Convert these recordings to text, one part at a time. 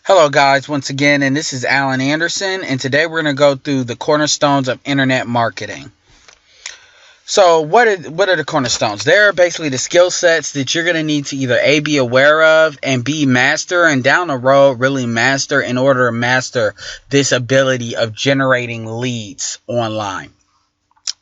Hello guys, once again, and this is Alan Anderson, and today we're going to go through the cornerstones of internet marketing. So what are the cornerstones? They're basically the skill sets that you're going to need to either A, be aware of, and B, master, and down the road really master in order to master this ability of generating leads online.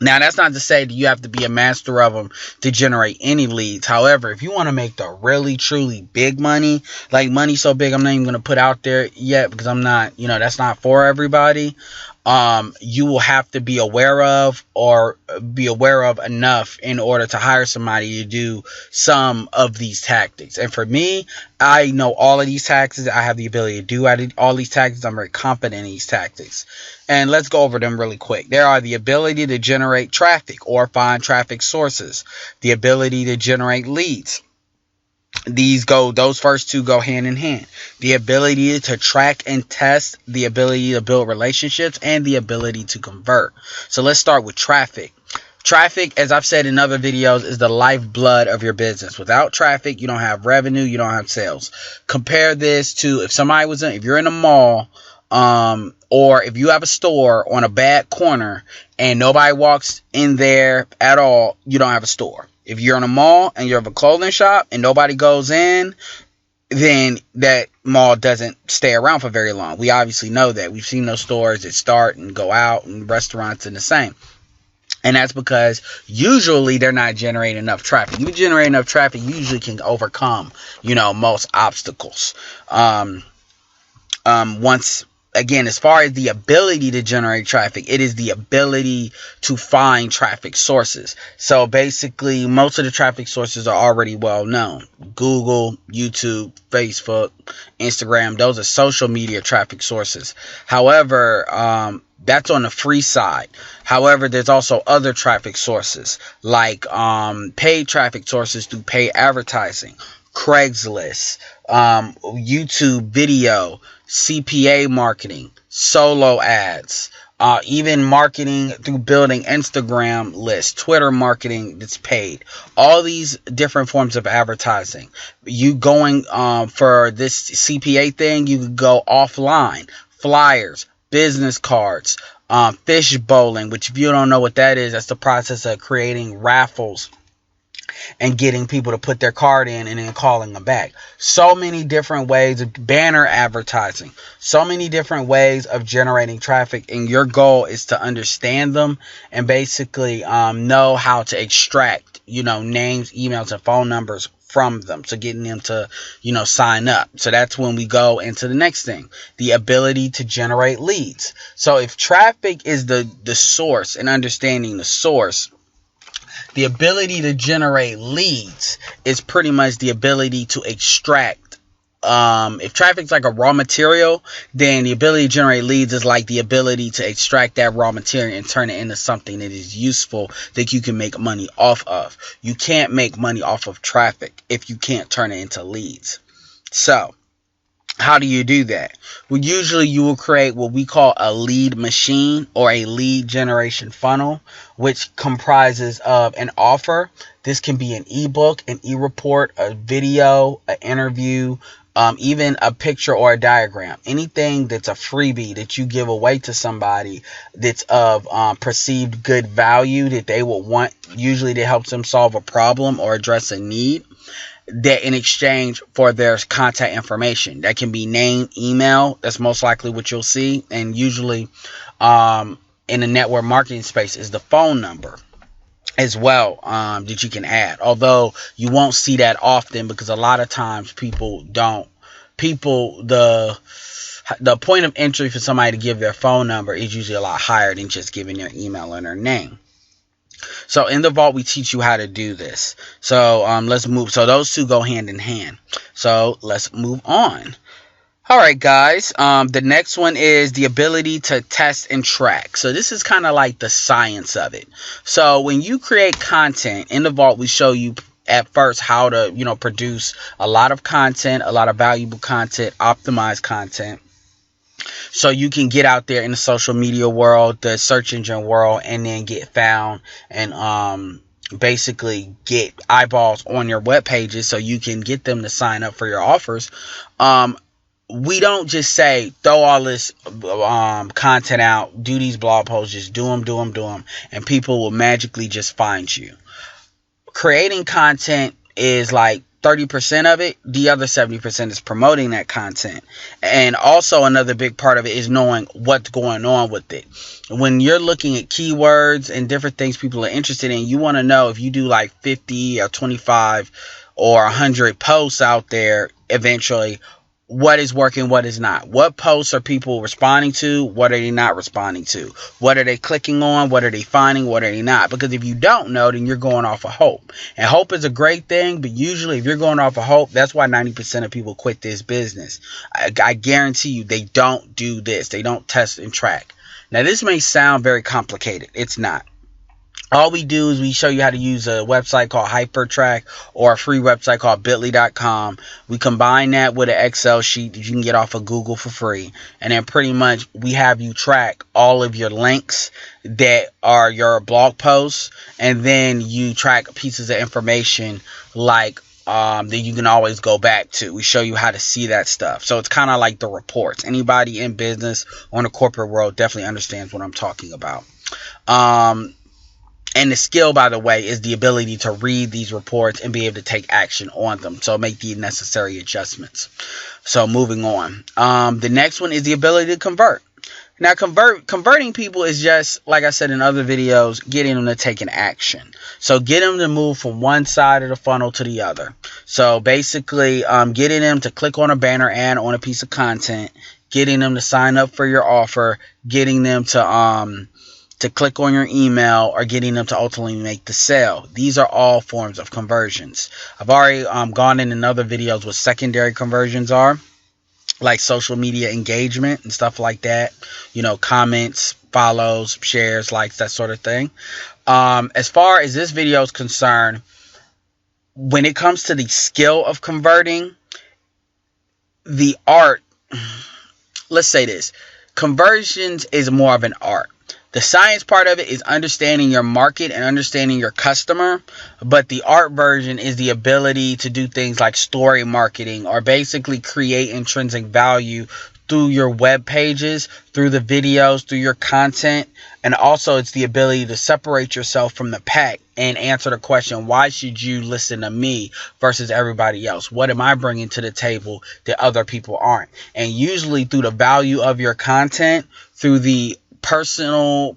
Now, that's not to say that you have to be a master of them to generate any leads. However, if you want to make the really, truly big money, like money so big I'm not even going to put out there yet because I'm not, that's not for everybody. You will have to be aware of enough in order to hire somebody to do some of these tactics. And for me, I know all of these tactics. I have the ability to do all these tactics. I'm very confident in these tactics. And let's go over them really quick. There are the ability to generate traffic or find traffic sources, the ability to generate leads. Those first two go hand in hand. The ability to track and test, the ability to build relationships, and the ability to convert. So let's start with traffic. Traffic, as I've said in other videos, is the lifeblood of your business. Without traffic, you don't have revenue, you don't have sales. Compare this to if you're in a mall, or if you have a store on a bad corner and nobody walks in there at all, you don't have a store. If you're in a mall and you have a clothing shop and nobody goes in, then that mall doesn't stay around for very long. We obviously know that. We've seen those stores that start and go out, and restaurants and the same. And that's because usually they're not generating enough traffic. You generate enough traffic, you usually can overcome, most obstacles. Again, as far as the ability to generate traffic, it is the ability to find traffic sources. So basically, most of the traffic sources are already well known. Google, YouTube, Facebook, Instagram, those are social media traffic sources. However, that's on the free side. However, there's also other traffic sources like paid traffic sources through paid advertising, Craigslist, YouTube video, CPA marketing, solo ads, even marketing through building Instagram lists, Twitter marketing that's paid. All these different forms of advertising. You going for this CPA thing, you could go offline, flyers, business cards, fish bowling, which if you don't know what that is, that's the process of creating raffles and getting people to put their card in and then calling them back. So many different ways of banner advertising, so many different ways of generating traffic, and your goal is to understand them and basically know how to extract, names, emails, and phone numbers from them. So getting them to, sign up. So that's when we go into the next thing, the ability to generate leads. So if traffic is the source and understanding the source, the ability to generate leads is pretty much the ability to extract. If traffic's like a raw material, then the ability to generate leads is like the ability to extract that raw material and turn it into something that is useful that you can make money off of. You can't make money off of traffic if you can't turn it into leads. So how do you do that? Well, usually you will create what we call a lead machine or a lead generation funnel, which comprises of an offer. This can be an ebook, an e-report, a video, an interview, even a picture or a diagram. Anything that's a freebie that you give away to somebody that's of perceived good value that they will want, usually that helps them solve a problem or address a need, that in exchange for their contact information. That can be name, email. That's most likely what you'll see. And usually in the network marketing space is the phone number as well, that you can add. Although you won't see that often because a lot of times the point of entry for somebody to give their phone number is usually a lot higher than just giving their email and their name. So in the vault, we teach you how to do this. So let's move. So those two go hand in hand. So let's move on. All right, guys. The next one is the ability to test and track. So this is kind of like the science of it. So when you create content in the vault, we show you at first how to, produce a lot of content, a lot of valuable content, optimized content. So you can get out there in the social media world, the search engine world, and then get found and basically get eyeballs on your web pages so you can get them to sign up for your offers. we don't just say throw all this content out, do these blog posts, just do them, and people will magically just find you. Creating content is like 30% of it. The other 70% is promoting that content. And also another big part of it is knowing what's going on with it. When you're looking at keywords and different things people are interested in, you want to know if you do like 50 or 25 or 100 posts out there eventually, what is working, what is not. What posts are people responding to? What are they not responding to? What are they clicking on? What are they finding? What are they not? Because if you don't know, then you're going off of hope. And hope is a great thing, but usually if you're going off of hope, that's why 90% of people quit this business. I guarantee you they don't do this. They don't test and track. Now, this may sound very complicated. It's not. All we do is we show you how to use a website called HyperTrack or a free website called bit.ly.com. We combine that with an Excel sheet that you can get off of Google for free. And then pretty much we have you track all of your links that are your blog posts. And then you track pieces of information like that you can always go back to. We show you how to see that stuff. So it's kind of like the reports. Anybody in business or in the corporate world definitely understands what I'm talking about. And the skill, by the way, is the ability to read these reports and be able to take action on them. So make the necessary adjustments. So moving on. The next one is the ability to convert. Now, converting people is just, like I said in other videos, getting them to take an action. So get them to move from one side of the funnel to the other. So basically, getting them to click on a banner ad on a piece of content, getting them to sign up for your offer, getting them to click on your email, or getting them to ultimately make the sale. These are all forms of conversions. I've already gone in other videos what secondary conversions are, like social media engagement and stuff like that. You know, comments, follows, shares, likes, that sort of thing. As far as this video is concerned, when it comes to the skill of converting, the art, let's say this, conversions is more of an art. The science part of it is understanding your market and understanding your customer, but the art version is the ability to do things like story marketing or basically create intrinsic value through your web pages, through the videos, through your content. And also it's the ability to separate yourself from the pack and answer the question, why should you listen to me versus everybody else? What am I bringing to the table that other people aren't? And usually through the value of your content, through the personal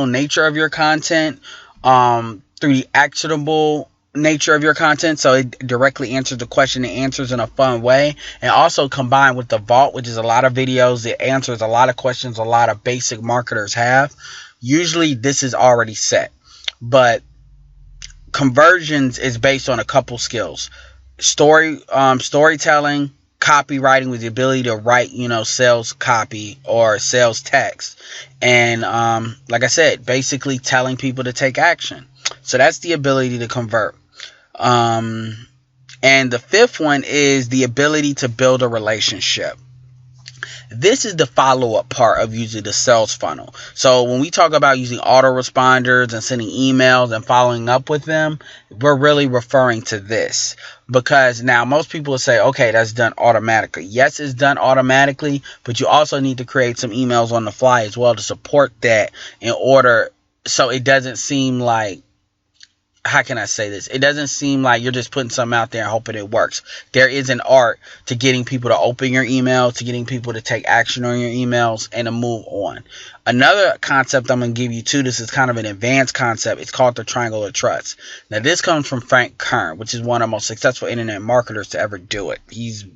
nature of your content, through the actionable nature of your content, so it directly answers the question, it answers in a fun way, and also combined with the vault, which is a lot of videos that answers a lot of questions a lot of basic marketers have. Usually this is already set, but conversions is based on a couple skills: storytelling, copywriting with the ability to write, sales copy or sales text. And like I said, basically telling people to take action. So that's the ability to convert. And the fifth one is the ability to build a relationship. This is the follow-up part of usually the sales funnel. So when we talk about using autoresponders and sending emails and following up with them, we're really referring to this. Because now most people will say, okay, that's done automatically. Yes, it's done automatically, but you also need to create some emails on the fly as well to support that in order so it doesn't seem like, how can I say this? It doesn't seem like you're just putting something out there and hoping it works. There is an art to getting people to open your email, to getting people to take action on your emails, and to move on. Another concept I'm going to give you too, this is kind of an advanced concept. It's called the triangle of trust. Now this comes from Frank Kern, which is one of the most successful internet marketers to ever do it. He's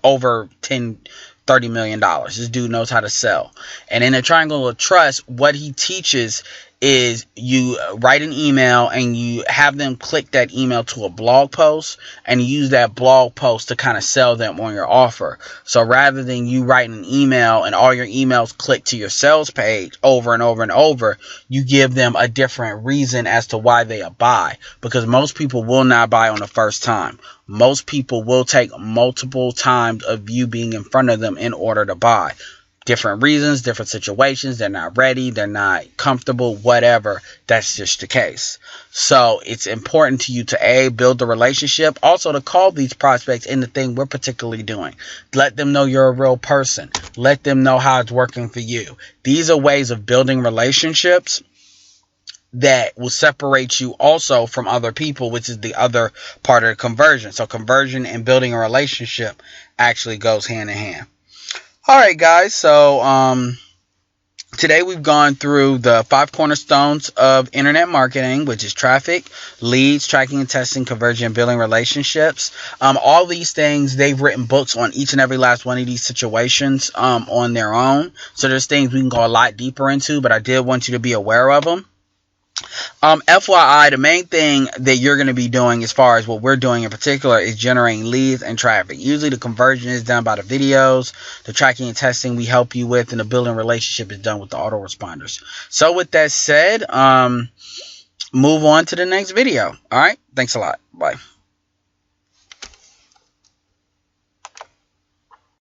over $30 million. This dude knows how to sell. And in the triangle of trust, what he teaches is you write an email and you have them click that email to a blog post and use that blog post to kind of sell them on your offer. So rather than you writing an email and all your emails click to your sales page over and over and over, you give them a different reason as to why they buy. Because most people will not buy on the first time. Most people will take multiple times of you being in front of them in order to buy. different reasons, different situations. They're not ready, they're not comfortable, whatever. That's just the case. So it's important to you to build the relationship, also to call these prospects in the thing we're particularly doing. Let them know you're a real person. Let them know how it's working for you. These are ways of building relationships that will separate you also from other people, which is the other part of the conversion. So conversion and building a relationship actually goes hand in hand. All right, guys. So today we've gone through the 5 cornerstones of internet marketing, which is traffic, leads, tracking and testing, conversion, and building relationships. All these things, they've written books on each and every last one of these situations on their own. So there's things we can go a lot deeper into, but I did want you to be aware of them. FYI, the main thing that you're going to be doing, as far as what we're doing in particular, is generating leads and traffic. Usually the conversion is done by the videos, the tracking and testing we help you with, and the building relationship is done with the autoresponders. So with that said, move on to the next video. All right. Thanks a lot. Bye.